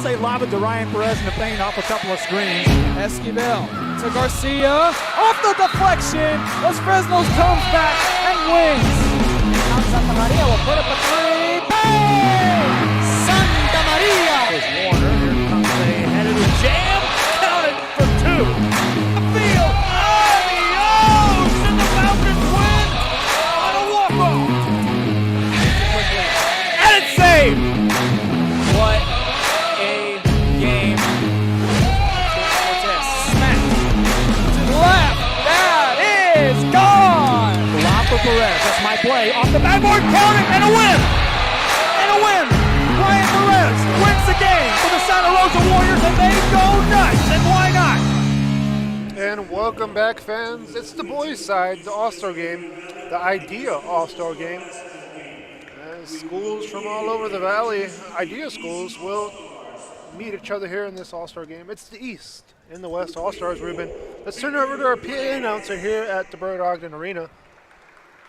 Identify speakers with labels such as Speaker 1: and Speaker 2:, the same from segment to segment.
Speaker 1: say lob it to Ryan Perez in the paint off a couple of screens.
Speaker 2: Esquivel to Garcia. Off the deflection. Los Fresnos comes back and wins. Now Santa Maria will put up a three. Bang! Santa Maria!
Speaker 1: Here's Warner. Here comes a headed jam. Counted for two. Field. Adios! And the Falcons win on a walk-off. And it's saved. What a game.
Speaker 2: Smack to the left. That is gone.
Speaker 1: Lob for Perez. That's my play. Off the backboard. Count it. And a win. And a win. Ryan Perez wins the game for the Santa Rosa Warriors, and they go nuts. And why not?
Speaker 3: And welcome back, fans. It's the boys' side, the All-Star game, the IDEA All-Star game. Schools from all over the valley, IDEA schools, will meet each other here in this All-Star game. It's the East and the West All-Stars, Ruben. Let's turn it over to our PA announcer here at the Bird Ogden Arena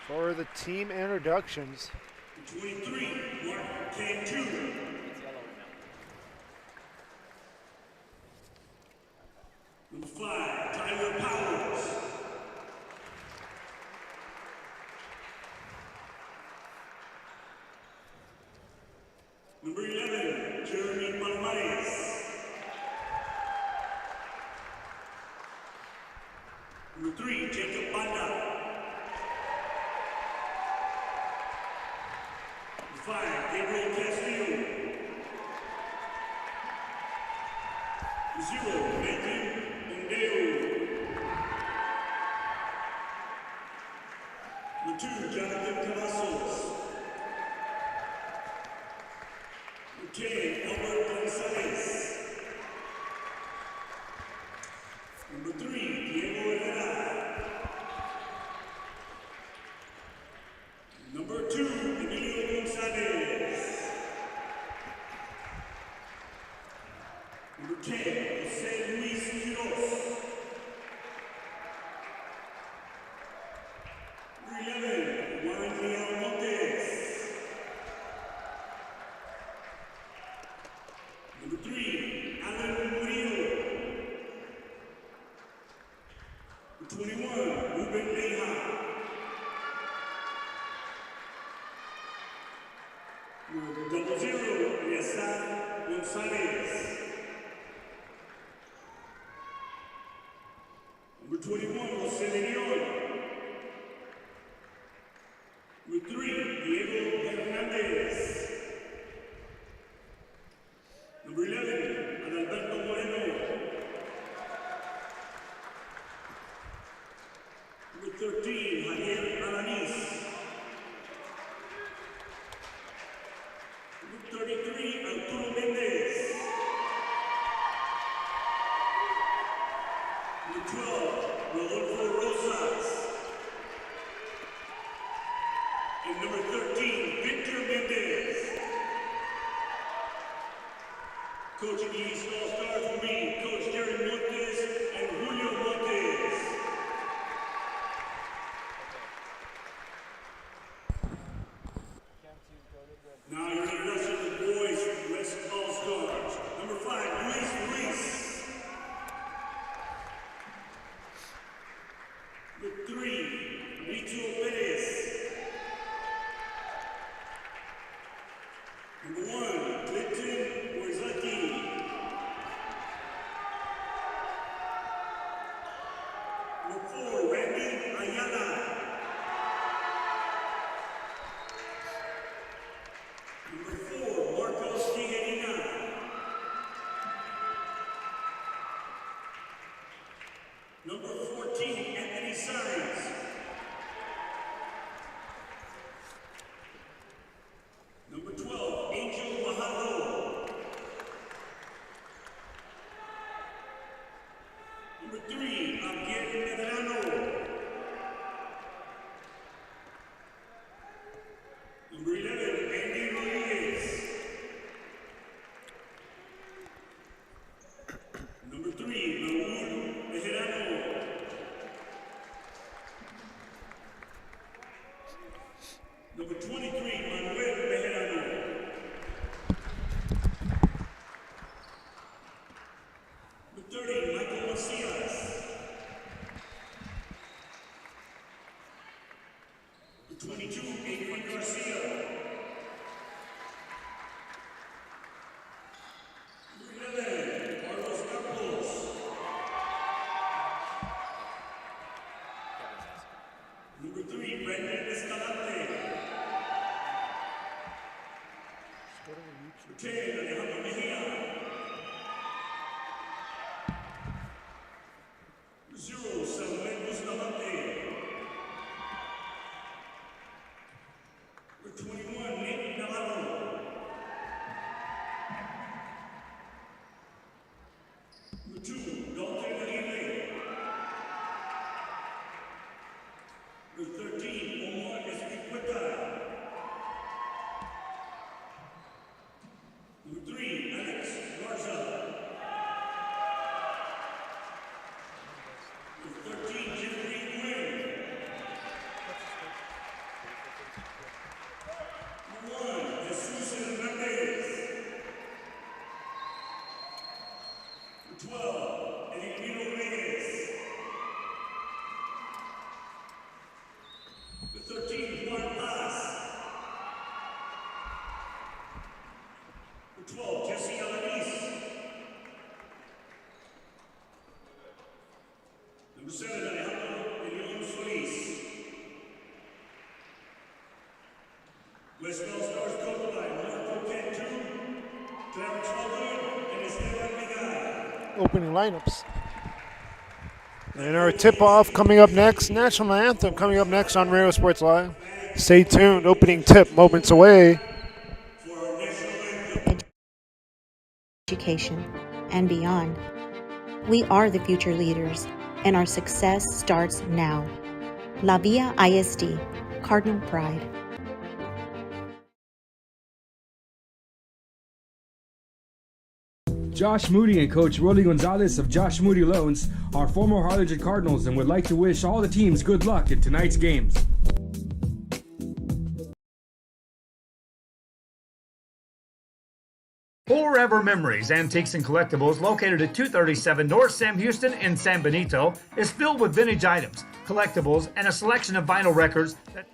Speaker 3: for the team introductions.
Speaker 4: 23, K2. Number 5, Tyler Powers. Number 11, Jeremy Palomares. Number 3, Jacob Banda. Number 5, Gabriel Castillo. 0, Matthew Ondeo. Number 2, Jonathan Cavazos. Number 10, Albert Gonzalez. Number 3, Diego Herrera. Number 2, Emilio Gonzalez. Number 10, Jose Luis Quiroz. Number 11, Juan Leal Montes. Number 3, Alan Murillo. Number 21, Ruben Leja. Number 00, Eliazar Gonzalez. Number 21, Jose de Leon. Number 3, Diego Hernandez. Number 11, Adalberto Moreno. Number 13, Javier Alanis. Number 33, Arturo Mendez. Number 12, Rodolfo Rosas. And number 13, Victor Mendez. Coaching the East All-Stars will be Coach Jerry Montes and Julio Montes. Now your introduction to the boys West All-Stars. Number 5, Luis Ruiz. Number 3, Mauricio Perez. Number 1, Clinton Warzaki. Number 4, Randy Ayala. Number 4, Marcos Tijerina. Number 14, Anthony Sainz. Number 12, Angel Mahalo. Number 3, Javier Medrano. Number 11, Andy Rodriguez. Number 3, Raul Bejerano. Number 23, Manuel Bejerano. 12, Enrique Reyes. The 13, Juan Paz. The 12, Jesse Alanis. Number 7, Alejandro de Leon Solis. West All-Stars coached by Marco Cantu, Clarence Mulder, and Esteban Miguel.
Speaker 3: Opening lineups. And our tip-off coming up next, National Anthem coming up next on Radio Sports Live. Stay tuned, opening tip moments away.
Speaker 5: Education and beyond. We are the future leaders, and our success starts now. La Via ISD, Cardinal Pride.
Speaker 6: Josh Moody and Coach Rolly Gonzalez of Josh Moody Loans are former Harlingen Cardinals and would like to wish all the teams good luck in tonight's games.
Speaker 7: Forever Memories, Antiques and Collectibles, located at 237 North Sam Houston in San Benito, is filled with vintage items, collectibles, and a selection of vinyl records that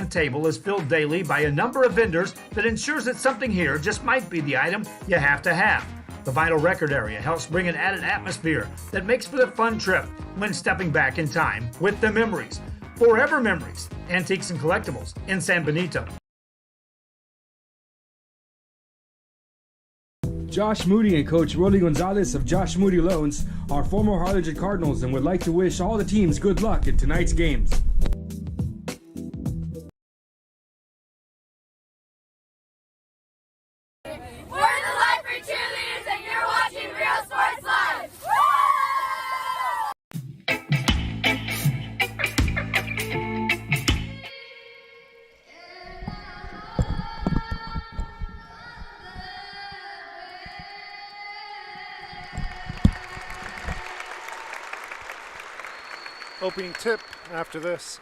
Speaker 7: table is filled daily by a number of vendors that ensures that something here just might be the item you have to have. The vinyl record area helps bring an added atmosphere that makes for the fun trip when stepping back in time with the memories. Forever Memories, Antiques and Collectibles in San Benito.
Speaker 6: Josh Moody and Coach Rolly Gonzalez of Josh Moody Loans are former Harlingen Cardinals and would like to wish all the teams good luck in tonight's games.
Speaker 3: Opening tip after this.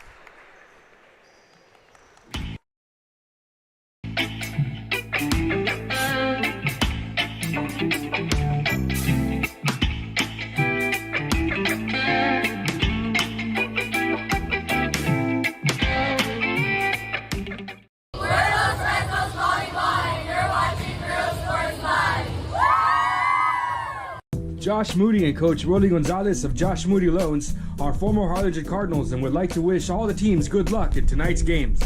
Speaker 6: Josh Moody and Coach Rolly Gonzalez of Josh Moody Loans are former Harlingen Cardinals and would like to wish all the teams good luck in tonight's games.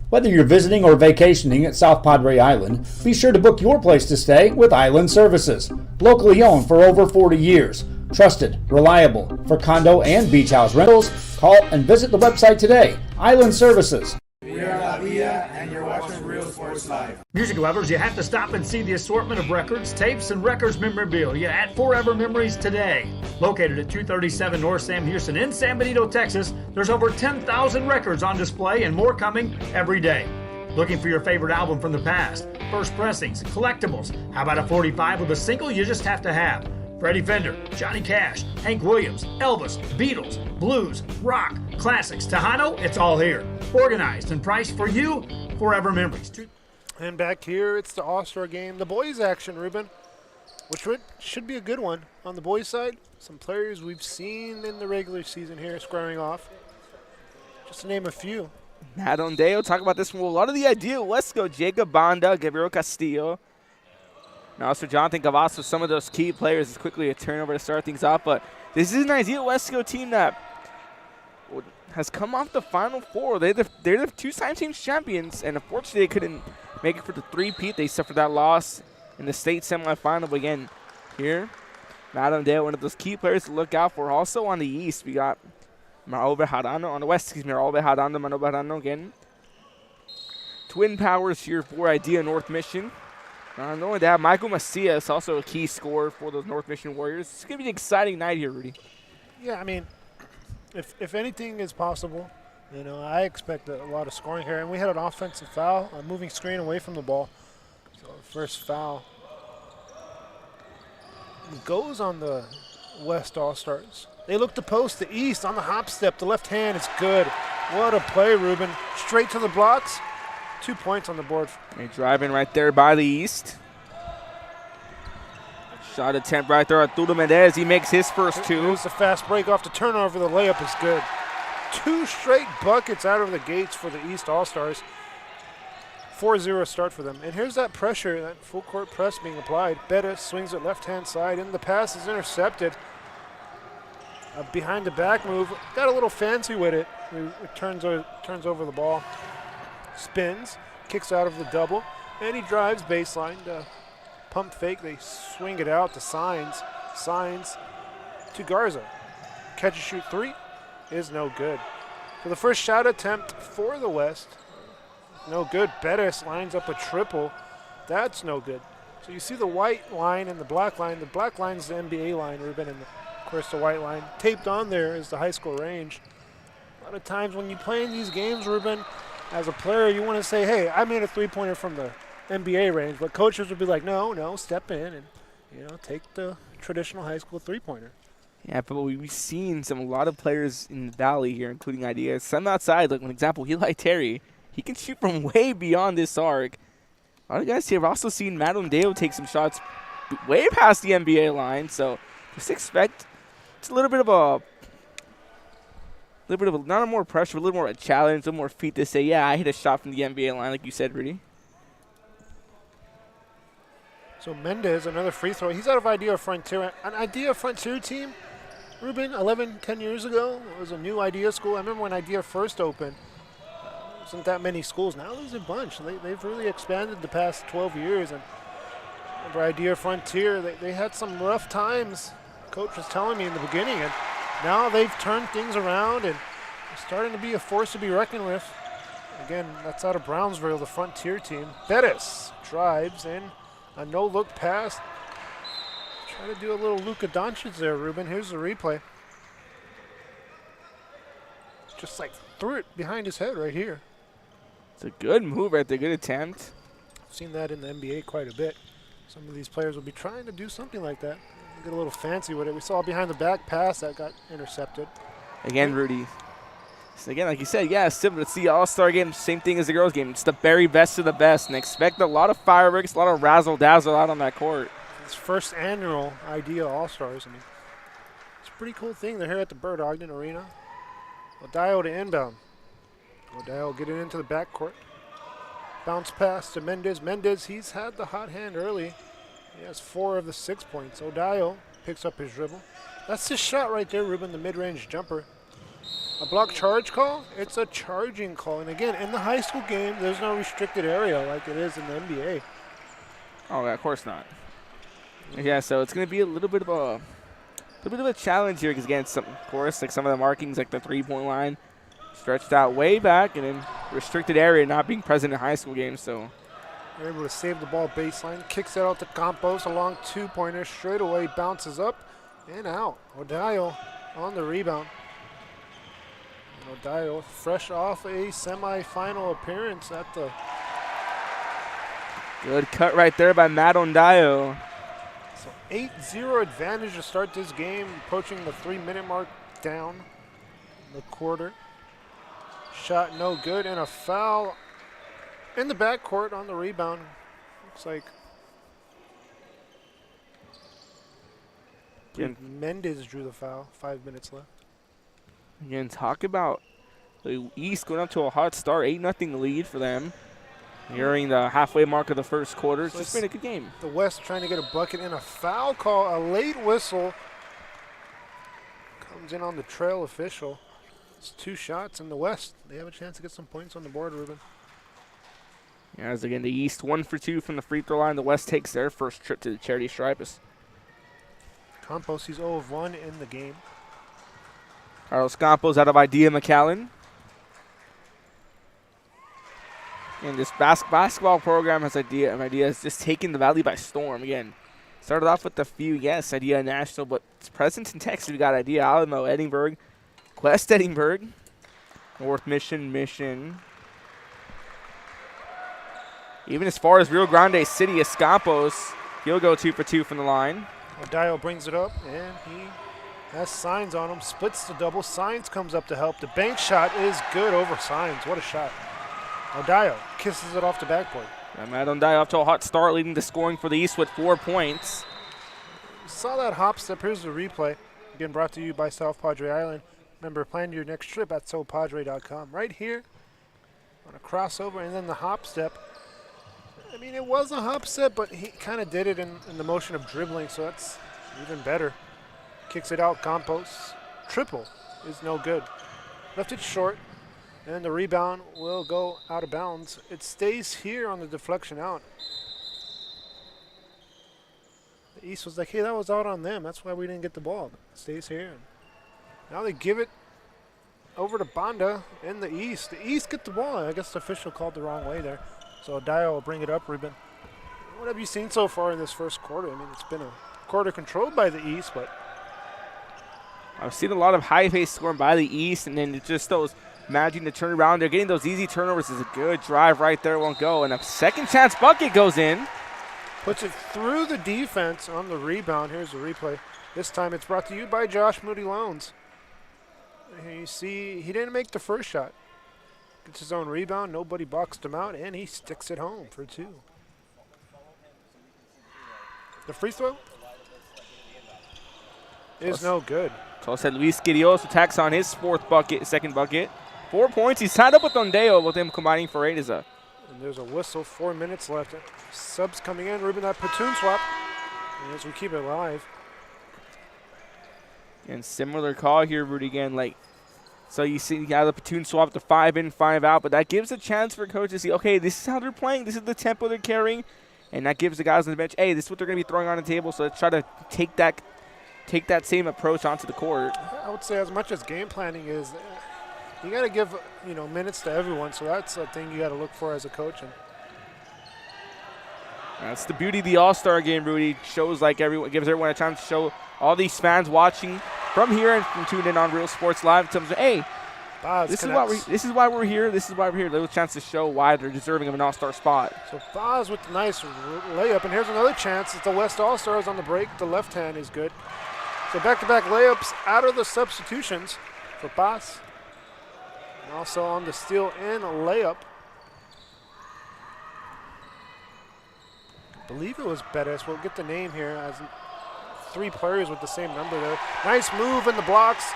Speaker 8: Whether you're visiting or vacationing at South Padre Island, be sure to book your place to stay with Island Services. Locally owned for over 40 years. Trusted, reliable for condo and beach house rentals. Call and visit the website today. Island Services.
Speaker 9: We are La Via, and you're watching Real Sports Live.
Speaker 7: Music lovers, you have to stop and see the assortment of records, tapes, and records memorabilia at Forever Memories today. Located at 237 North Sam Houston in San Benito, Texas, there's over 10,000 records on display and more coming every day. Looking for your favorite album from the past, first pressings, collectibles? How about a 45 with a single you just have to have? Freddie Fender, Johnny Cash, Hank Williams, Elvis, Beatles, blues, rock, classics, Tejano, it's all here. Organized and priced for you, Forever Memories.
Speaker 3: And back here, it's the All-Star game, the boys action, Ruben, which should be a good one. On the boys side, some players we've seen in the regular season here squaring off. Just to name a few.
Speaker 2: Matt Ondeo, talk about this from a lot of the ideal West Coast. Jacob Banda, Gabriel Castillo. And also Jonathan Cavazos, some of those key players. It's quickly a turnover to start things off. But this is an ideal West Coast team that has come off the Final Four. They're the two-time team champions, and unfortunately they couldn't make it for the three-peat. They suffered that loss in the state semifinal. But again, here, Matt Ondeo, one of those key players to look out for. Also on the East, we got
Speaker 10: Manuel Bejarano. On the West, Manuel Bejarano, Manuel Bejarano again. Twin powers here for Idea North Mission. Not only that, Michael Macias, also a key scorer for those North Mission Warriors. It's going to be an exciting night here, Rudy.
Speaker 3: Yeah, I mean, if anything is possible, you know, I expect a lot of scoring here. And we had an offensive foul, a moving screen away from the ball. So first foul goes on the West All-Stars. They look to post the East on the hop step. The left hand is good. What a play, Ruben. Straight to the blocks. 2 points on the board.
Speaker 10: They driving right there by the East. Shot attempt right there. Arturo Mendez, he makes his first two.
Speaker 3: Here's the fast break off the turnover. The layup is good. 2 straight buckets out of the gates for the East All-Stars. 4-0 start for them. And here's that pressure, that full court press being applied. Bettis swings it left-hand side, and the pass is intercepted. A behind the back move. Got a little fancy with it. It turns over the ball. Spins, kicks out of the double, and he drives baseline. Pump fake, they swing it out to Signs. Signs to Garza. Catch and shoot 3 is no good. So the first shot attempt for the West, no good. Bettis lines up a triple. That's no good. So you see the white line and the black line. The black line is the NBA line, Ruben, and of course the white line. Taped on there is the high school range. A lot of times when you play in these games, Ruben, as a player, you want to say, hey, I made a three-pointer from the NBA range, but coaches would be like, no, step in and, you know, take the traditional high school three-pointer.
Speaker 10: Yeah, but we've seen a lot of players in the Valley here, including Ideas. Some outside, like, for example, Eli Terry. He can shoot from way beyond this arc. A lot of guys here have also seen Matt Ondeo take some shots way past the NBA line, so just expect it's a little bit of not a more pressure, a little more a challenge, a little more feet to say, yeah, I hit a shot from the NBA line, like you said, Rudy.
Speaker 3: So Mendez, another free throw. He's out of Idea Frontier. An Idea Frontier team, Ruben, 10 years ago, it was a new Idea school. I remember when Idea first opened, wasn't that many schools. Now there's a bunch. They've really expanded the past 12 years. And remember Idea Frontier, they had some rough times. Coach was telling me in the beginning, and now they've turned things around and starting to be a force to be reckoned with. Again, that's out of Brownsville, the Frontier team. Bettis drives in a no-look pass. Try to do a little Luka Doncic there, Ruben. Here's the replay. Just like threw it behind his head right here.
Speaker 10: It's a good move right there, good attempt.
Speaker 3: I've seen that in the NBA quite a bit. Some of these players will be trying to do something like that. Get a little fancy with it. We saw behind the back pass that got intercepted.
Speaker 10: Again, Rudy. So again, like you said, yeah, similar to the All-Star game, same thing as the girls' game. It's the very best of the best, and expect a lot of fireworks, a lot of razzle-dazzle out on that court.
Speaker 3: It's first annual Idea All-Stars. I mean, it's a pretty cool thing. They're here at the Bird Ogden Arena. Odayo to inbound. Odayo getting into the backcourt. Bounce pass to Mendez. Mendez, he's had the hot hand early. He has 4 of the 6 points. Odayo picks up his dribble. That's his shot right there, Ruben, the mid-range jumper. A block charge call? It's a charging call. And again, in the high school game, there's no restricted area like it is in the NBA.
Speaker 10: Oh, yeah, of course not. Yeah, so it's going to be a little bit of a challenge here because, again, of course, like some of the markings, like the three-point line, stretched out way back, and then restricted area not being present in high school games. So
Speaker 3: they're able to save the ball baseline, kicks it out to Campos, a long two-pointer, straight away, bounces up and out. Odayo on the rebound. And Odayo fresh off a semifinal appearance at the...
Speaker 10: Good cut right there by Matt Ondayo.
Speaker 3: So 8-0 advantage to start this game, approaching the 3-minute mark down the quarter. Shot no good, and a foul in the backcourt on the rebound. Looks like Mendez drew the foul. 5 minutes left.
Speaker 10: Again, talk about the East going up to a hot start. 8-0 lead for them. Nearing the halfway mark of the first quarter. It's just been a good game.
Speaker 3: The West trying to get a bucket and a foul call. A late whistle comes in on the trail official. It's 2 shots in the West. They have a chance to get some points on the board, Ruben.
Speaker 10: Yeah, as again, the East 1 for 2 from the free throw line. The West takes their first trip to the charity stripes.
Speaker 3: Campos, he's 0 of 1 in the game.
Speaker 10: Carlos Campos out of Idea McAllen. And this basketball program has Idea has just taken the Valley by storm. Again, started off with a few, yes, Idea National, but it's present in Texas. We got Idea Alamo, Edinburgh, Quest Edinburgh, North Mission. Even as far as Rio Grande City, Escampos, he'll go 2 for 2 from the line.
Speaker 3: Dial brings it up, and he has Signs on him. Splits the double. Signs comes up to help. The bank shot is good over Signs. What a shot. Odayo kisses it off the backboard.
Speaker 10: Matt Odayo off to a hot start, leading the scoring for the East with 4 points.
Speaker 3: Saw that hop step. Here's the replay. Again, brought to you by South Padre Island. Remember, plan your next trip at SoPadre.com. Right here on a crossover, and then the hop step. I mean, it was a hop step, but he kind of did it in the motion of dribbling, so that's even better. Kicks it out, Campos. Triple is no good. Left it short, and the rebound will go out of bounds. It stays here on the deflection out. The East was like, hey, that was out on them. That's why we didn't get the ball. It stays here. Now they give it over to Banda in the East. The East get the ball. I guess the official called the wrong way there. So Dio will bring it up, Ruben. What have you seen so far in this first quarter? I mean, it's been a quarter controlled by the East, but
Speaker 10: I've seen a lot of high-paced scoring by the East, and then just those managing to turn around. They're getting those easy turnovers. Is a good drive right there. Won't go. And a second chance bucket goes in.
Speaker 3: Puts it through the defense on the rebound. Here's the replay. This time it's brought to you by Josh Moody Loans. Here you see he didn't make the first shot. Gets his own rebound. Nobody boxed him out, and he sticks it home for 2. The free throw is no good.
Speaker 10: So I said Luis Quirios attacks on his second bucket. 4 points. He's tied up with Ondeo with him combining for 8
Speaker 3: And there's a whistle. 4 minutes left. Subs coming in. Ruben, that platoon swap. And as we keep it live.
Speaker 10: And similar call here, Rudy, again. So you see, you got the platoon swap to 5 in, 5 out, but that gives a chance for coach to see, okay, this is how they're playing. This is the tempo they're carrying. And that gives the guys on the bench, hey, this is what they're going to be throwing on the table. So let's try to take that same approach onto the court.
Speaker 3: I would say as much as game planning is, you got to give minutes to everyone. So that's a thing you got to look for as a coach. And
Speaker 10: that's the beauty of the All-Star game, Rudy. Gives everyone a chance to show all these fans watching from here and from tuned in on Real Sports Live. Tells them, hey, this is why we're here. This is why we're here. Little chance to show why they're deserving of an All-Star spot.
Speaker 3: So Boz with the nice layup, and here's another chance. It's the West All-Stars on the break. The left hand is good. So back-to-back layups out of the substitutions for Boz. And also on the steal and a layup. I believe it was Bettis. We'll get the name here as 3 players with the same number there. Nice move in the blocks.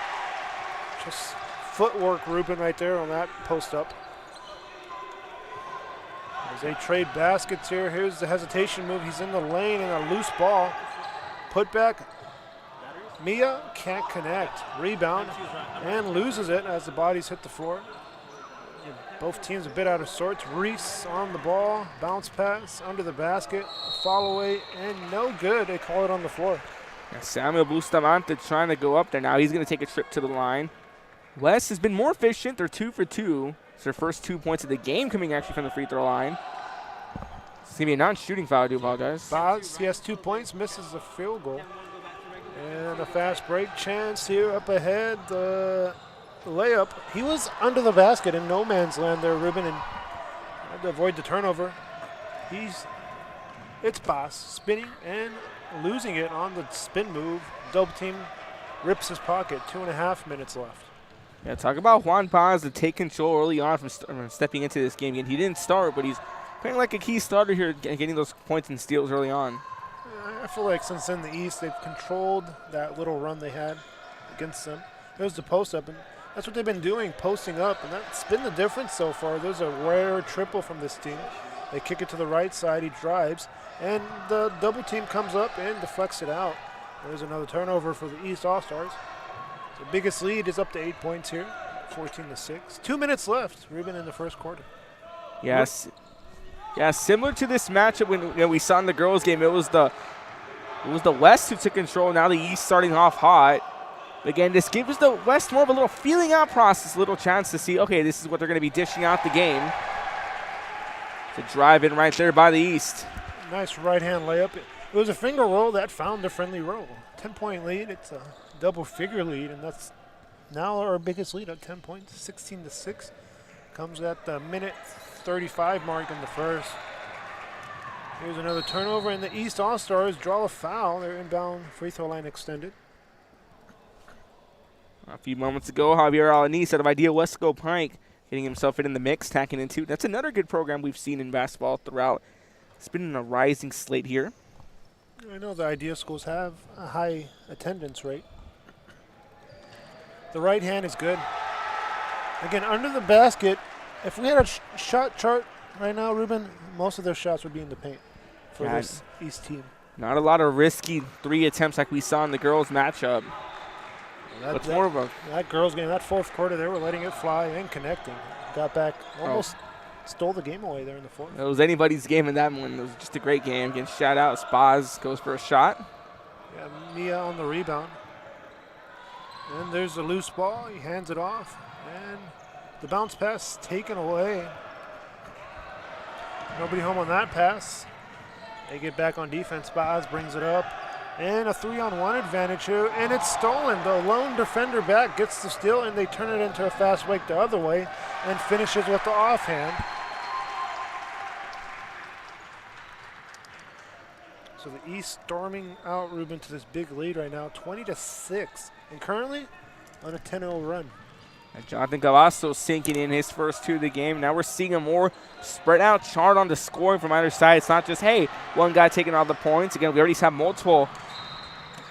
Speaker 3: Just footwork, Ruben, right there on that post up. As they trade baskets here, here's the hesitation move. He's in the lane and a loose ball. Put back. Mia can't connect. Rebound and loses it as the bodies hit the floor. Both teams a bit out of sorts. Reese on the ball. Bounce pass under the basket. Fall away and no good. They call it on the floor.
Speaker 10: Samuel Bustamante trying to go up there now. He's going to take a trip to the line. West has been more efficient. They're 2 for 2. It's their first 2 points of the game coming actually from the free throw line. It's going to be a non-shooting foul. I do apologize.
Speaker 3: Boz, he has 2 points, misses the field goal. And a fast break chance here up ahead. The layup. He was under the basket in no man's land there, Ruben, and had to avoid the turnover. It's Boz spinning and losing it on the spin move. Double team rips his pocket. 2.5 minutes left.
Speaker 10: Yeah, talk about Juan Paz to take control early on from stepping into this game. Again, he didn't start, but he's playing like a key starter here, getting those points and steals early on.
Speaker 3: I feel like since in the East, they've controlled that little run they had against them. It was the post up, and that's what they've been doing, posting up, and that's been the difference so far. There's a rare triple from this team. They kick it to the right side, he drives, and the double team comes up and deflects it out. There's another turnover for the East All-Stars. The biggest lead is up to 8 points here, 14-6. 2 minutes left, Ruben, in the first quarter.
Speaker 10: Yes. Yeah, similar to this matchup when we saw in the girls' game, it was the West who took control. Now the East starting off hot. Again, this gives the West more of a little feeling out process, a little chance to see, okay, this is what they're going to be dishing out the game. To drive in right there by the East.
Speaker 3: Nice right-hand layup. It was a finger roll that found the friendly roll. 10-point lead. It's a double-figure lead, and that's now our biggest lead at 10 points. 16-6. Comes at the minute 35 mark in the first. Here's another turnover, and the East All-Stars draw a foul. Their inbound free throw line extended.
Speaker 10: A few moments ago, Javier Alanis out of Idea Wesco Pike getting himself in the mix, tacking into. That's another good program we've seen in basketball throughout. It's been in a rising slate here.
Speaker 3: I know the Idea schools have a high attendance rate. The right hand is good. Again, under the basket, if we had a shot chart right now, Ruben, most of their shots would be in the paint for this East team.
Speaker 10: Not a lot of risky 3 attempts like we saw in the girls' matchup. More of
Speaker 3: that girls' game, that fourth quarter, they were letting it fly and connecting. Got back, almost stole the game away there in the fourth.
Speaker 10: It was anybody's game in that one. It was just a great game. Again, shout out. Spaz goes for a shot.
Speaker 3: Yeah, Mia on the rebound. And there's a loose ball. He hands it off. And the bounce pass taken away. Nobody home on that pass. They get back on defense. Spaz brings it up. And a 3-on-1 advantage here, and it's stolen. The lone defender back gets the steal, and they turn it into a fast break the other way and finishes with the offhand. So the East storming out, Ruben, to this big lead right now, 20-6, and currently on a 10-0 run.
Speaker 10: And Jonathan Gavasso sinking in his first 2 of the game. Now we're seeing a more spread out chart on the scoring from either side. It's not just, hey, one guy taking all the points. Again, we already have multiple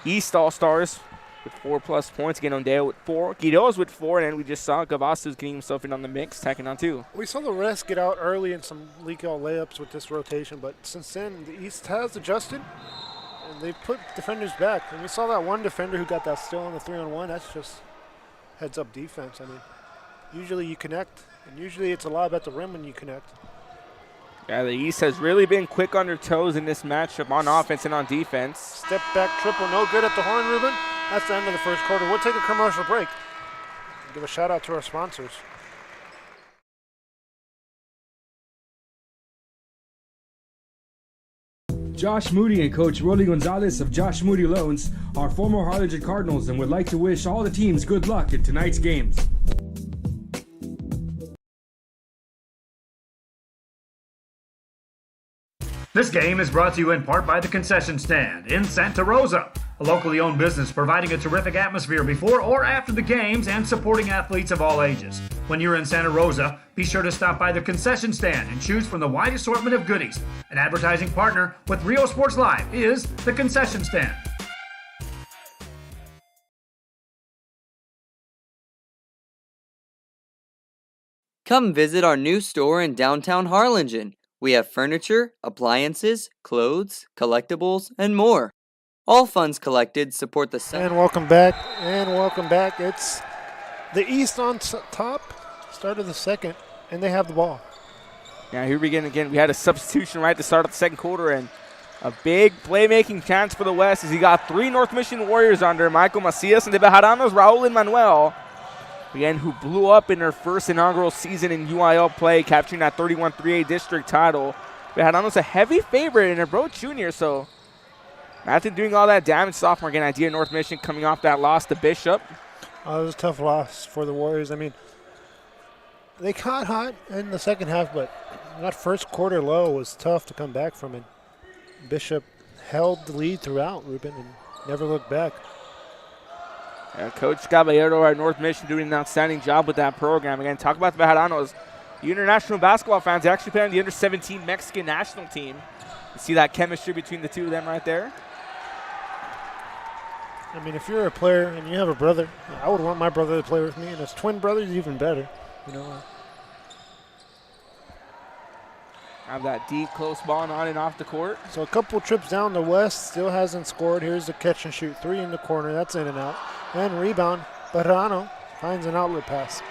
Speaker 10: East All-Stars with 4+ points. Again, Ondeo with 4. Guido's with 4, and we just saw Gavasso's getting himself in on the mix, tacking on 2.
Speaker 3: We saw the rest get out early in some leak-out layups with this rotation, but since then, the East has adjusted, and they put defenders back. And we saw that one defender who got that steal on the 3-on-1. That's just heads-up defense. I mean, usually you connect, and usually it's a lob at the rim when you connect.
Speaker 10: Yeah, the East has really been quick on their toes in this matchup on offense and on defense.
Speaker 3: Step back triple, no good at the horn, Ruben. That's the end of the first quarter. We'll take a commercial break. Give a shout out to our sponsors.
Speaker 6: Josh Moody and Coach Rolly Gonzalez of Josh Moody Loans are former Harlingen Cardinals and would like to wish all the teams good luck in tonight's games.
Speaker 7: This game is brought to you in part by the Concession Stand in Santa Rosa, a locally owned business providing a terrific atmosphere before or after the games and supporting athletes of all ages. When you're in Santa Rosa, be sure to stop by the Concession Stand and choose from the wide assortment of goodies. An advertising partner with Rio Sports Live is the Concession Stand.
Speaker 11: Come visit our new store in downtown Harlingen. We have furniture, appliances, clothes, collectibles, and more. All funds collected support the center.
Speaker 3: And welcome back. It's the East on top, start of the second, and they have the ball.
Speaker 10: Now here we begin again. We had a substitution right at the start of the second quarter, and a big playmaking chance for the West as he got 3 North Mission Warriors under Michael Macias and the Bejaranos, Raul and Manuel. Again, who blew up in their first inaugural season in UIL play, capturing that 31-3A district title. Bejaranos a heavy favorite in their Bro Junior, so after doing all that damage, sophomore again, Idea North Mission coming off that loss to Bishop.
Speaker 3: It was a tough loss for the Warriors. I mean, they caught hot in the second half, but that first quarter low was tough to come back from it. Bishop held the lead throughout, Ruben, and never looked back.
Speaker 10: Coach Caballero at North Mission doing an outstanding job with that program. Again, talk about the Bejaranos. The international basketball fans, they actually play on the under-17 Mexican national team. You see that chemistry between the two of them right there?
Speaker 3: I mean, if you're a player and you have a brother, I would want my brother to play with me, and as twin brothers, even better. You know.
Speaker 10: Have that deep, close ball on and off the court.
Speaker 3: So a couple trips down the West, still hasn't scored. Here's the catch and shoot. 3 in the corner. That's in and out. And rebound. Bejarano finds an outlet pass.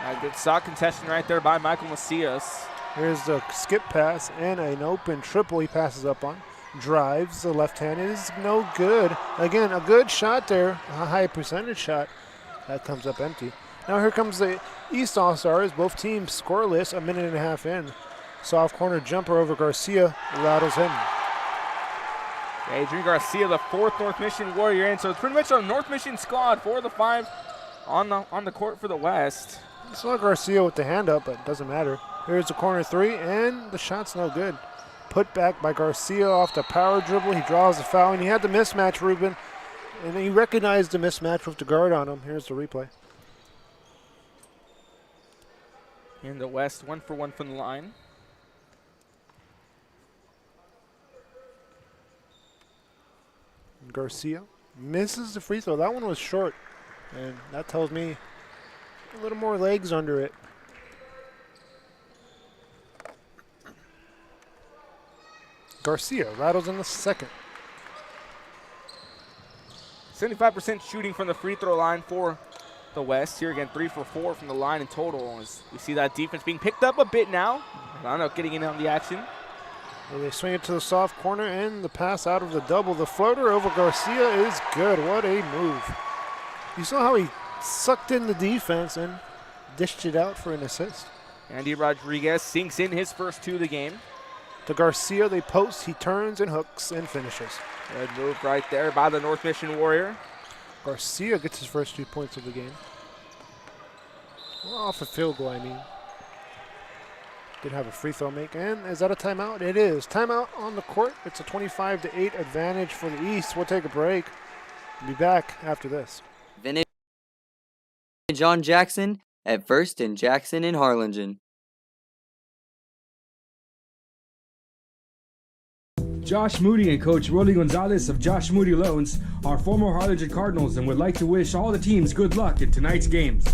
Speaker 10: A good sock contestation right there by Michael Macias.
Speaker 3: Here's the skip pass and an open triple he passes up on. drives. The left hand is no good. Again, a good shot there, a high percentage shot. That comes up empty. Now here comes the East All-Stars. Both teams scoreless, a minute and a half in. Soft corner jumper over Garcia, rattles in.
Speaker 10: Adrian Garcia, the 4th North Mission Warrior in. So it's pretty much a North Mission squad, 4 of the 5 on the court for the West.
Speaker 3: It's not Garcia with the hand up, but it doesn't matter. Here's the corner 3, and the shot's no good. Put back by Garcia off the power dribble. He draws the foul, and he had the mismatch, Ruben. And he recognized the mismatch with the guard on him. Here's the replay.
Speaker 10: In the West, 1 for 1 from the line.
Speaker 3: Garcia misses the free throw. That one was short, and that tells me a little more legs under it. Garcia rattles in the second.
Speaker 10: 75% shooting from the free throw line for the West. Here again, 3 for 4 from the line in total. As we see that defense being picked up a bit now. I don't know, getting in on the action.
Speaker 3: Well, they swing it to the soft corner, and the pass out of the double. The floater over Garcia is good. What a move. You saw how he sucked in the defense and dished it out for an assist.
Speaker 10: Andy Rodriguez sinks in his first 2 of the game.
Speaker 3: To Garcia, they post, he turns and hooks and finishes.
Speaker 10: Good move right there by the North Mission Warrior.
Speaker 3: Garcia gets his first 2 points of the game. Well, off a field goal, I mean. Did have a free throw make, and is that a timeout? It is. Timeout on the court. It's a 25-8 advantage for the East. We'll take a break. We'll be back after this.
Speaker 11: Vintage on Jackson at First and Jackson in Harlingen.
Speaker 6: Josh Moody and Coach Rolly Gonzalez of Josh Moody Loans are former Harlingen Cardinals and would like to wish all the teams good luck in tonight's games.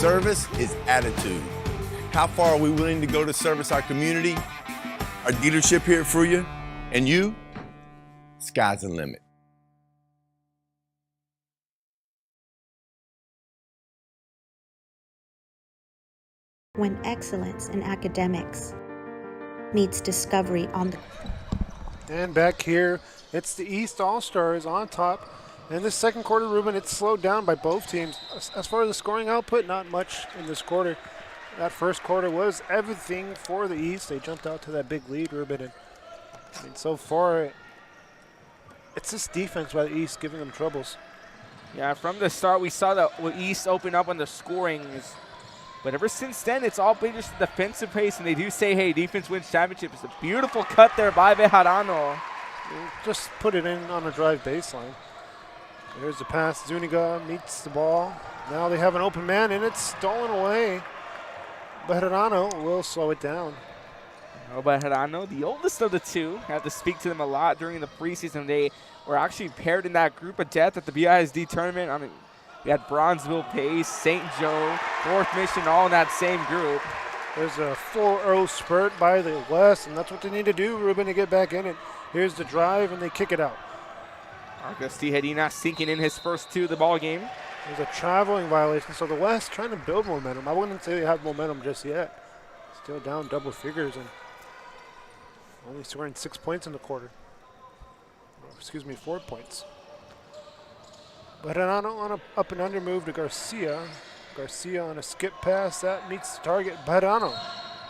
Speaker 12: Service is attitude. How far are we willing to go to service our community, our dealership here at Fruya, and you? Sky's the limit.
Speaker 5: When excellence in academics meets discovery on the...
Speaker 3: And back here, it's the East All-Stars on top. In this second quarter, Ruben, it's slowed down by both teams. As far as the scoring output, not much in this quarter. That first quarter was everything for the East. They jumped out to that big lead, Ruben. And I mean, so far, it's this defense by the East giving them troubles.
Speaker 10: Yeah, from the start, we saw the East open up on the scoring. But ever since then, it's all been just defensive pace, and they do say, hey, defense wins championships. It's a beautiful cut there by Bejarano.
Speaker 3: Just put it in on a drive baseline. There's the pass. Zuniga meets the ball. Now they have an open man, and it's stolen away. Bejarano will slow it down.
Speaker 10: Bejarano, the oldest of the 2, had to speak to them a lot during the preseason. They were actually paired in that group of death at the BISD tournament. I mean, we had Bronzeville Pace, St. Joe, North Mission, all in that same group.
Speaker 3: There's a 4-0 spurt by the West, and that's what they need to do, Ruben, to get back in it. Here's the drive, and they kick it out.
Speaker 10: Marcos Tijerina sinking in his first 2 of the ball game.
Speaker 3: There's a traveling violation, so the West trying to build momentum. I wouldn't say they have momentum just yet. Still down double figures and only scoring 6 points in the quarter. Excuse me, 4 points. Bejarano on a up and under move to Garcia. Garcia on a skip pass. That meets the target. Bejarano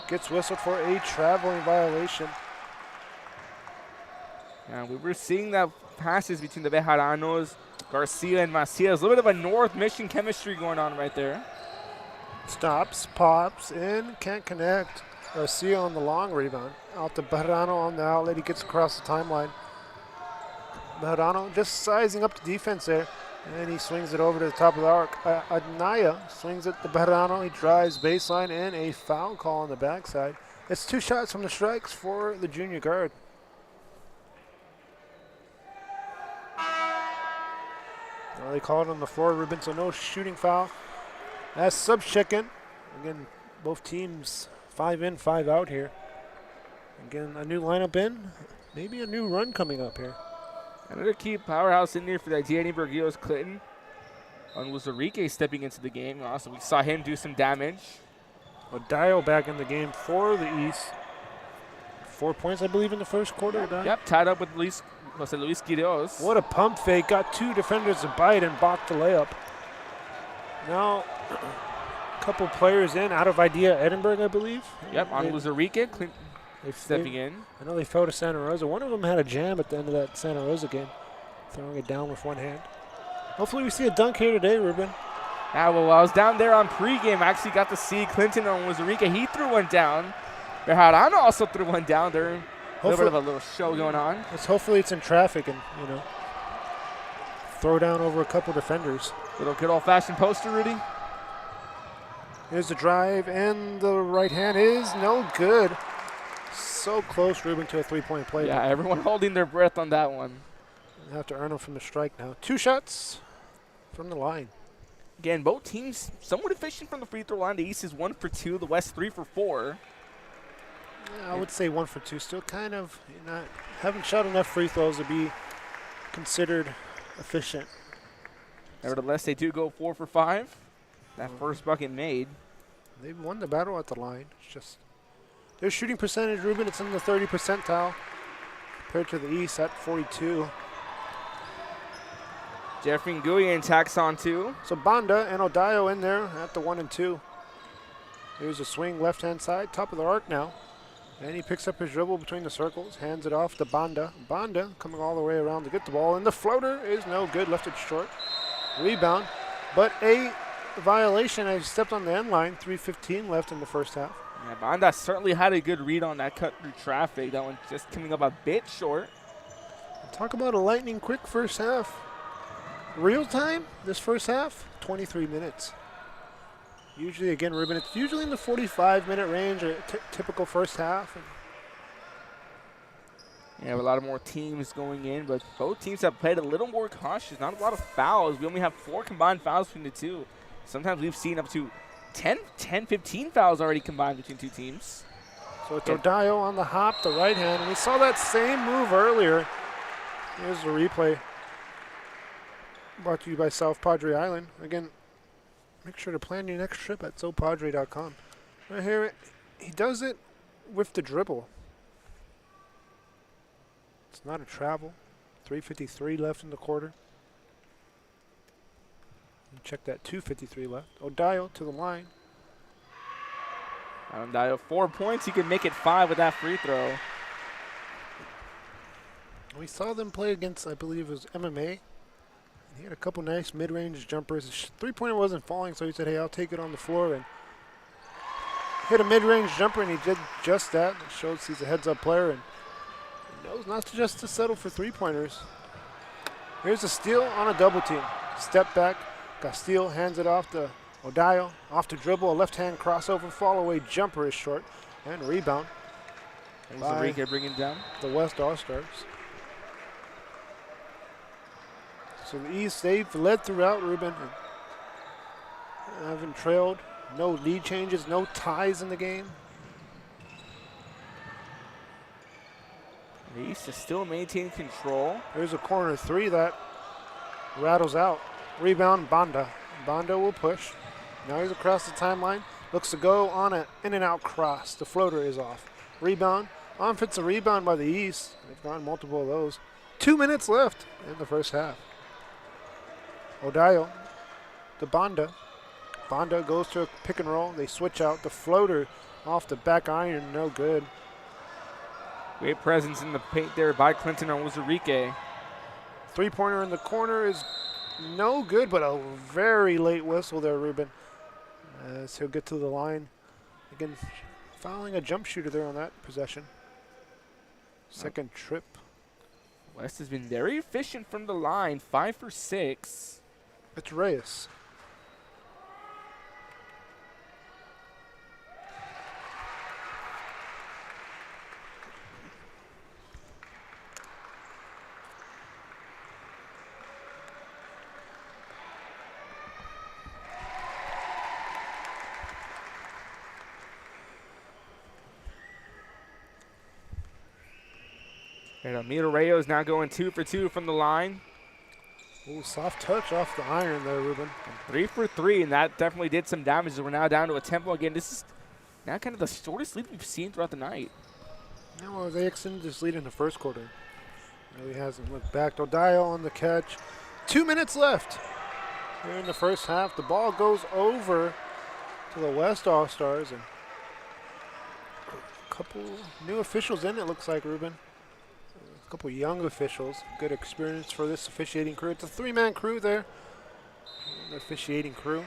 Speaker 3: gets whistled for a traveling violation.
Speaker 10: Yeah, we were seeing that passes between the Bejaranos, Garcia, and Macias. A little bit of a North Mission chemistry going on right there.
Speaker 3: Stops, pops, and can't connect. Garcia on the long rebound. Out to Bejarano on the outlet. He gets across the timeline. Bejarano just sizing up the defense there. And he swings it over to the top of the arc. Anaya swings it to Bejarano. He drives baseline and a foul call on the backside. It's 2 shots from the strikes for the junior guard. Well, they call it on the floor, Ruben, so no shooting foul. As subs check in. Again, both teams 5 in, 5 out here. Again, a new lineup in. Maybe a new run coming up here.
Speaker 10: Another key powerhouse in there for that Gianni Bergios Clinton. And Luzarique stepping into the game. Also, we saw him do some damage.
Speaker 3: Odayo back in the game for the East. 4 points, I believe, in the first quarter.
Speaker 10: Yep, tied up with Luis Quiroz.
Speaker 3: What a pump fake. Got 2 defenders to bite and blocked the layup. Now, a couple players in, out of idea, Edinburgh, I believe.
Speaker 10: Yep, on Luzarique, stepping in.
Speaker 3: I know they fell to Santa Rosa. One of them had a jam at the end of that Santa Rosa game, throwing it down with one hand. Hopefully we see a dunk here today, Ruben.
Speaker 10: Yeah, well, I was down there on pregame. I actually got to see Clinton on Luzarique. He threw one down. Bejarano also threw one down there. A little bit of a little show going on.
Speaker 3: Hopefully it's in traffic and, throw down over a couple defenders.
Speaker 10: Little good old-fashioned poster, Rudy.
Speaker 3: Here's the drive, and the right hand is no good. So close, Ruben, to a three-point play.
Speaker 10: Yeah, everyone holding their breath on that one.
Speaker 3: They have to earn them from the strike now. 2 shots from the line.
Speaker 10: Again, both teams somewhat efficient from the free throw line. The East is 1 for 2. The West 3 for 4.
Speaker 3: Yeah, I would say 1 for 2. Still kind of haven't shot enough free throws to be considered efficient.
Speaker 10: Nevertheless, they do go 4 for 5. That first bucket made.
Speaker 3: They've won the battle at the line. It's just their shooting percentage, Ruben, it's in the 30 percentile compared to the East at 42.
Speaker 10: Jeffrey Nguyen tacks on 2.
Speaker 3: So Banda and Odayo in there at the 1 and 2. Here's a swing left-hand side, top of the arc now. And he picks up his dribble between the circles, hands it off to Banda. Banda coming all the way around to get the ball, and the floater is no good, left it short. Rebound, but a violation. I stepped on the end line, 3:15 left in the first half.
Speaker 10: Yeah, Banda certainly had a good read on that cut through traffic. That one just coming up a bit short.
Speaker 3: Talk about a lightning quick first half. Real time, this first half, 23 minutes. Usually, again, Ruben, it's usually in the 45-minute range, a typical first half.
Speaker 10: Yeah, a lot of more teams going in, but both teams have played a little more cautious. Not a lot of fouls. We only have 4 combined fouls between the two. Sometimes we've seen up to 10, 15 fouls already combined between two teams.
Speaker 3: So it's Odayo on the hop, the right hand, and we saw that same move earlier. Here's the replay. Brought to you by South Padre Island. Again, make sure to plan your next trip at sopadre.com. Right here, he does it with the dribble. It's not a travel. 3:53 left in the quarter. And check that, 2:53 left. Odayo to the line.
Speaker 10: Odayo 4 points. He can make it 5 with that free throw.
Speaker 3: We saw them play against, I believe it was MMA. He had a couple nice mid-range jumpers. His three-pointer wasn't falling, so he said, hey, I'll take it on the floor. And hit a mid-range jumper, and he did just that. It shows he's a heads-up player and knows not just to settle for three-pointers. Here's a steal on a double team. Step back. Castillo hands it off to Odayo. Off to dribble. A left-hand crossover. Fall-away jumper is short. And rebound.
Speaker 10: Enrique bringing down
Speaker 3: the West All-Stars. So the East, they've led throughout, Ruben. Haven't trailed. No lead changes, no ties in the game.
Speaker 10: The East is still maintaining control.
Speaker 3: There's a corner 3 that rattles out. Rebound, Banda. Banda will push. Now he's across the timeline. Looks to go on an in-and-out cross. The floater is off. Rebound. Offensive rebound by the East. They've gotten multiple of those. 2 minutes left in the first half. Odayo to Banda. Banda goes to a pick and roll. They switch out. The floater off the back iron, no good.
Speaker 10: Great presence in the paint there by Clinton on Luzarique.
Speaker 3: Three-pointer in the corner is no good, but a very late whistle there, Ruben. As he'll get to the line. Again, fouling a jump shooter there on that possession. Second trip.
Speaker 10: West has been very efficient from the line, 5 for 6.
Speaker 3: It's Reyes.
Speaker 10: And Amir Rayo is now going 2 for 2 from the line.
Speaker 3: Ooh, soft touch off the iron there, Ruben.
Speaker 10: 3 for 3, and that definitely did some damage. We're now down to a tempo again. This is now kind of the shortest lead we've seen throughout the night.
Speaker 3: Yeah, well, they extended this lead in the first quarter. Really hasn't looked back. Dodio on the catch. 2 minutes left here in the first half. The ball goes over to the West All-Stars, and a couple new officials in it, looks like, Ruben. A couple young officials. Good experience for this officiating crew. It's a 3-man crew there. The officiating crew.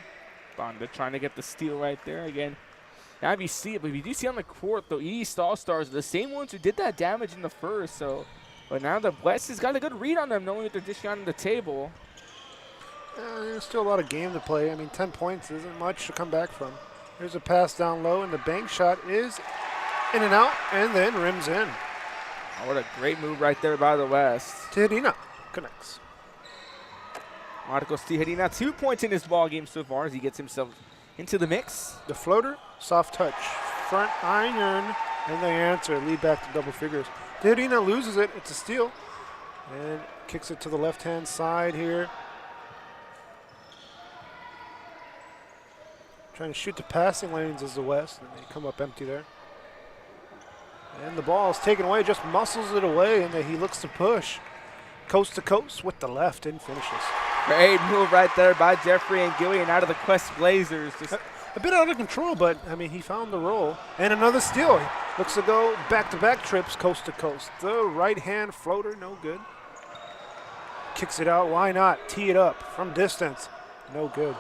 Speaker 10: Bonda trying to get the steal right there again. Now if you see it, but if you do see on the court, the East All-Stars are the same ones who did that damage in the first. So, but now the West has got a good read on them, knowing that they're dishing on the table.
Speaker 3: There's still a lot of game to play. I mean, 10 points isn't much to come back from. Here's a pass down low, and the bank shot is in and out, and then rims in.
Speaker 10: Oh, what a great move right there by the West.
Speaker 3: Tijerina connects.
Speaker 10: Marcos Tijerina, 2 points in this ball game so far as he gets himself into the mix.
Speaker 3: The floater, soft touch, front iron, and they answer. Lead back to double figures. Tijerina loses it. It's a steal, and kicks it to the left-hand side here. Trying to shoot the passing lanes is the West, and they come up empty there. And the ball is taken away, just muscles it away, and then he looks to push. Coast to coast with the left and finishes.
Speaker 10: Great move right there by Jeffrey Angillian out of the Quest Blazers. Just
Speaker 3: a bit out of control, but, I mean, he found the roll. And another steal. He looks to go back-to-back trips coast to coast. The right-hand floater, no good. Kicks it out, why not? Tee it up from distance, no good.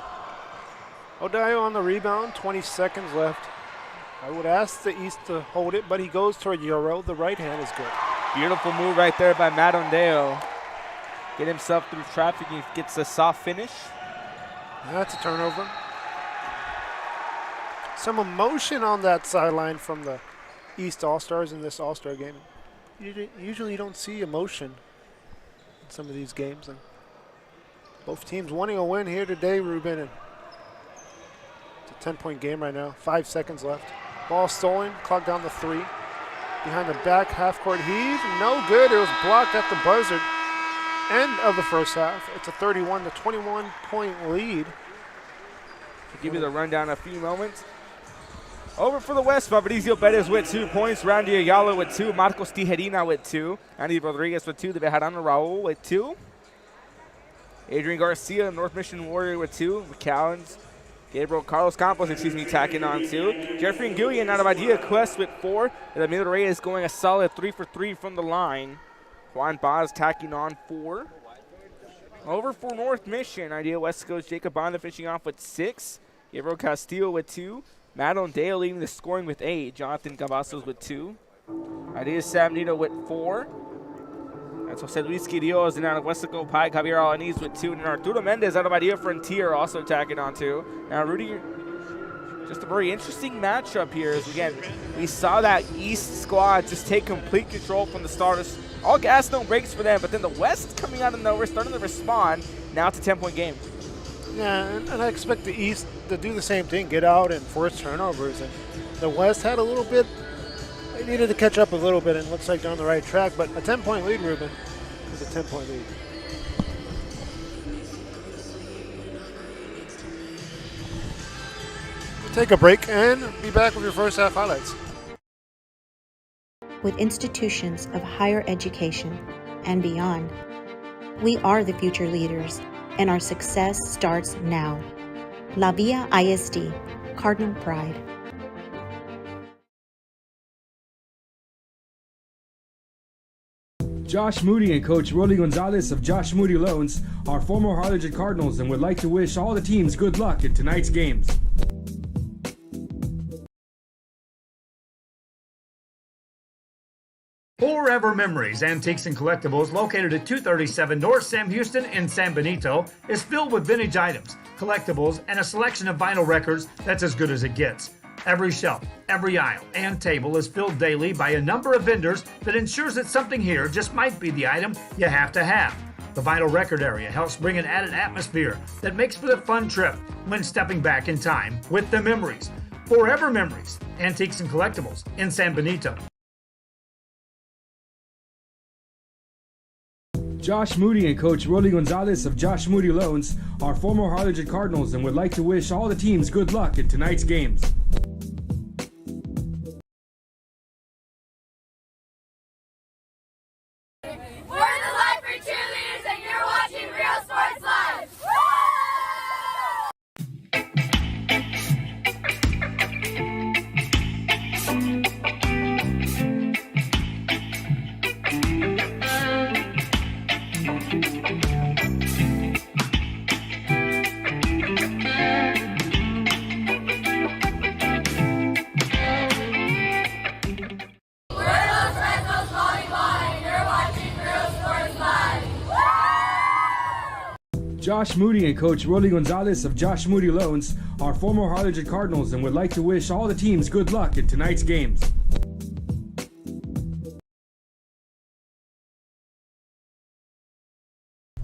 Speaker 3: Odayo on the rebound, 20 seconds left. I would ask the East to hold it, but he goes toward Euro. The right hand is good.
Speaker 10: Beautiful move right there by Matt Ondeo. Get himself through traffic. He gets a soft finish.
Speaker 3: That's a turnover. Some emotion on that sideline from the East All-Stars in this All-Star game. Usually you don't see emotion in some of these games. And both teams wanting a win here today, Ruben. And it's a 10-point game right now. 5 seconds left. Ball stolen, clock down to 3. Behind the back, half-court heave, no good. It was blocked at the buzzer. End of the first half. It's a 31 to 21 point lead.
Speaker 10: To give you the rundown in a few moments. Over for the West, Fabrizio Perez with 2 points, Randy Ayala with 2, Marcos Tijerina with 2, Andy Rodriguez with 2, the Bejarano Raul with 2, Adrian Garcia, North Mission Warrior with 2, McCallens, Carlos Campos, tacking on 2. Jeffrey and Gillian out of Idea Quest with 4. And Emilio Reyes going a solid 3 for 3 from the line. Juan Paz tacking on 4. Over for North Mission, Idea West Coast Jacob Bonda finishing off with 6. Gabriel Castillo with 2. Matt Ondeo leading the scoring with 8. Jonathan Cavazos with 2. Idea Sam Nito with 4. That's Jose Luis Quirioz and out of Westaco Pike, Javier Alaniz with 2. And Arturo Mendez out of Idea Frontier also tacking on 2. Now Rudy, just a very interesting matchup here as again, we saw that East squad just take complete control from the starters. All gas, no brakes for them, but then the West coming out of nowhere, starting to respond. Now it's a 10-point game.
Speaker 3: Yeah, and I expect the East to do the same thing, get out and force turnovers. And the West had a little bit, they needed to catch up a little bit, and it looks like they're on the right track. But a 10-point lead, Ruben, is a 10-point lead. We'll take a break and be back with your first half highlights.
Speaker 5: With institutions of higher education and beyond, we are the future leaders, and our success starts now. La Villa ISD, Cardinal Pride.
Speaker 6: Josh Moody and Coach Rolly Gonzalez of Josh Moody Loans are former Harlingen Cardinals and would like to wish all the teams good luck in tonight's games.
Speaker 7: Forever Memories, Antiques and Collectibles, located at 237 North Sam Houston in San Benito, is filled with vintage items, collectibles, and a selection of vinyl records that's as good as it gets. Every shelf, every aisle, and table is filled daily by a number of vendors that ensures that something here just might be the item you have to have. The vinyl record area helps bring an added atmosphere that makes for the fun trip when stepping back in time with the memories. Forever Memories, Antiques and Collectibles in San Benito.
Speaker 6: Josh Moody and Coach Rolly Gonzalez of Josh Moody Loans are former Harlingen Cardinals and would like to wish all the teams good luck in tonight's games.
Speaker 13: We're the Life for Cheerleaders, and you're watching Real Sports Live.
Speaker 6: Josh Moody and Coach Rolly Gonzalez of Josh Moody Loans are former Harlingen Cardinals and would like to wish all the teams good luck in tonight's games.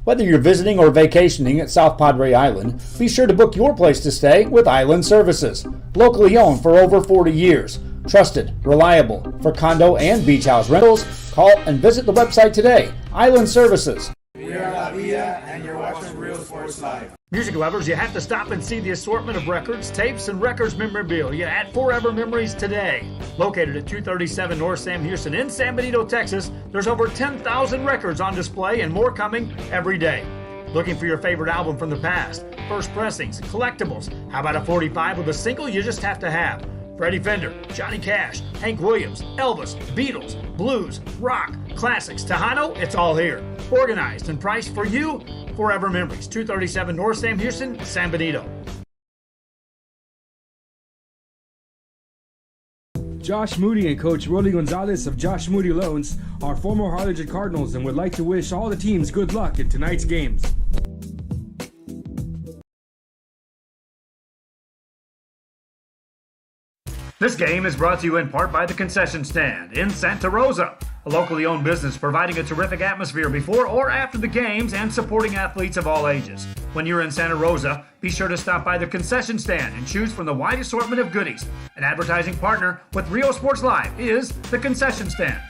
Speaker 8: Whether you're visiting or vacationing at South Padre Island, be sure to book your place to stay with Island Services. Locally owned for over 40 years. Trusted, reliable for condo and beach house rentals. Call and visit the website today. Island Services.
Speaker 9: We are La Villa, and you're watching Real Sports Live.
Speaker 7: Music lovers, you have to stop and see the assortment of records, tapes, and records memorabilia at Forever Memories today. Located at 237 North Sam Houston in San Benito, Texas, there's over 10,000 records on display and more coming every day. Looking for your favorite album from the past, first pressings, collectibles. How about a 45 with a single you just have to have? Freddie Fender, Johnny Cash, Hank Williams, Elvis, Beatles, blues, rock, classics, Tejano, it's all here. Organized and priced for you. Forever Memories, 237 North Sam Houston, San Benito.
Speaker 6: Josh Moody and Coach Rolly Gonzalez of Josh Moody Loans are former Harlingen Cardinals and would like to wish all the teams good luck in tonight's games.
Speaker 7: This game is brought to you in part by the Concession Stand in Santa Rosa, a locally owned business providing a terrific atmosphere before or after the games and supporting athletes of all ages. When you're in Santa Rosa, be sure to stop by the Concession Stand and choose from the wide assortment of goodies. An advertising partner with Rio Sports Live is the Concession Stand.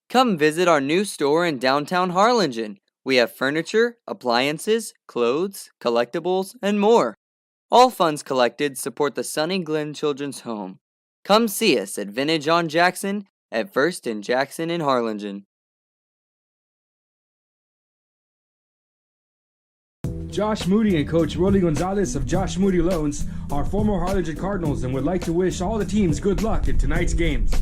Speaker 11: Come visit our new store in downtown Harlingen. We have furniture, appliances, clothes, collectibles, and more. All funds collected support the Sunny Glen Children's Home. Come see us at Vintage on Jackson at First and Jackson in Harlingen.
Speaker 6: Josh Moody and Coach Rolly Gonzalez of Josh Moody Loans are former Harlingen Cardinals and would like to wish all the teams good luck in tonight's games.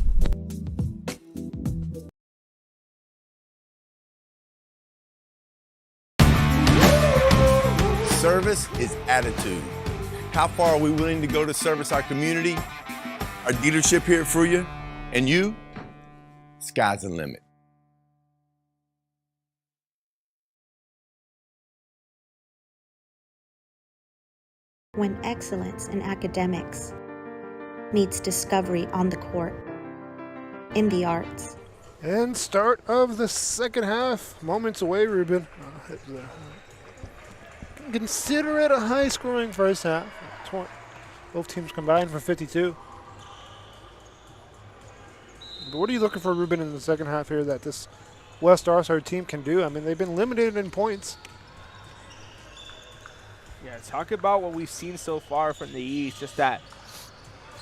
Speaker 12: Service is attitude. How far are we willing to go to service our community, our dealership here for you, and you? Sky's the limit.
Speaker 5: When excellence in academics meets discovery on the court, in the arts.
Speaker 3: And start of the second half. Moments away, Ruben. Consider it a high-scoring first half. Both teams combined for 52. But what are you looking for, Ruben, in the second half here that this West Arsar team can do? I mean, they've been limited in points.
Speaker 10: Yeah, talk about what we've seen so far from the East. Just that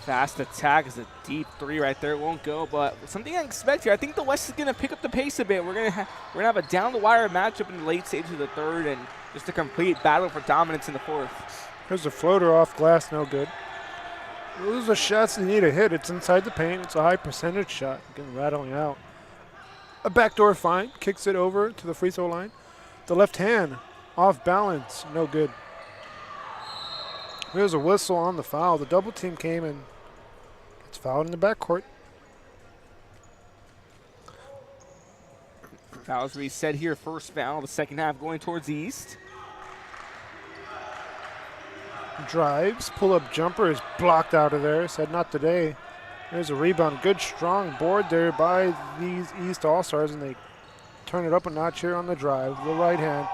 Speaker 10: fast attack is a deep three right there. It won't go, but something I expect here. I think the West is going to pick up the pace a bit. We're gonna have a down-the-wire matchup in the late stages of the third, and just a complete battle for dominance in the fourth.
Speaker 3: Here's a floater off glass, no good. Those are shots you need to hit. It's inside the paint. It's a high percentage shot. Again, rattling out. A backdoor find. Kicks it over to the free throw line. The left hand off balance. No good. Here's a whistle on the foul. The double team came and gets fouled in the backcourt.
Speaker 10: Fouls reset here. First foul of the second half going towards the East.
Speaker 3: Drives. Pull-up jumper is blocked out of there. Said not today. There's a rebound. Good strong board there by these East All-Stars, and they turn it up a notch here on the drive. The right hand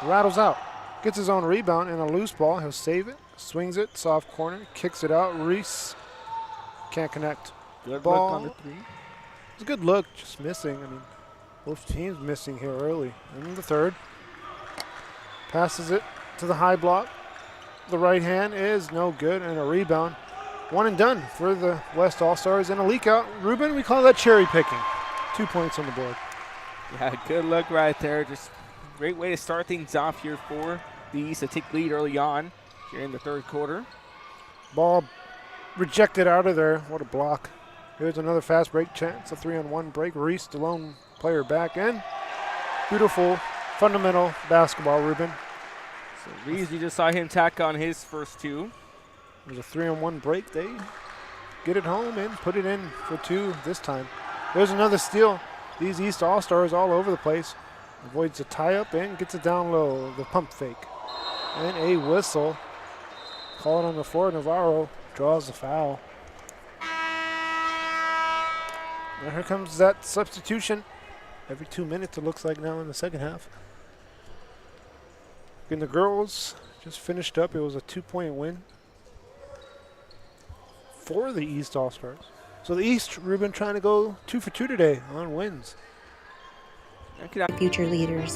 Speaker 3: rattles out. Gets his own rebound and a loose ball. He'll save it. Swings it. Soft corner. Kicks it out. Reese Can't connect.
Speaker 10: Good
Speaker 3: Ball.
Speaker 10: look on the three.
Speaker 3: It's a good look, just missing. I mean, both teams missing here early. In the third. Passes it to the high block. The right hand is no good, and a rebound. One and done for the West All-Stars, and a leak out. Ruben, we call that cherry picking. 2 points on the board.
Speaker 10: Yeah, good look right there. Just great way to start things off here for the East to take lead early on here in the third quarter.
Speaker 3: Ball rejected out of there. What a block. Here's another fast break chance. A 3-on-1 break. Reese, the lone player, back in. Beautiful, fundamental basketball, Ruben.
Speaker 10: So Reese, you just saw him tack on his first two.
Speaker 3: There's a 3-on-1 break. They get it home and put it in for two this time. There's another steal. These East All-Stars all over the place. Avoids a tie-up and gets it down low. The pump fake. And a whistle. Call it on the floor. Navarro draws the foul. And here comes that substitution. Every 2 minutes it looks like now in the second half. And the girls just finished up. It was a 2-point win for the East All-Stars. So the East, Ruben, trying to go 2 for 2 today on wins.
Speaker 5: Future leaders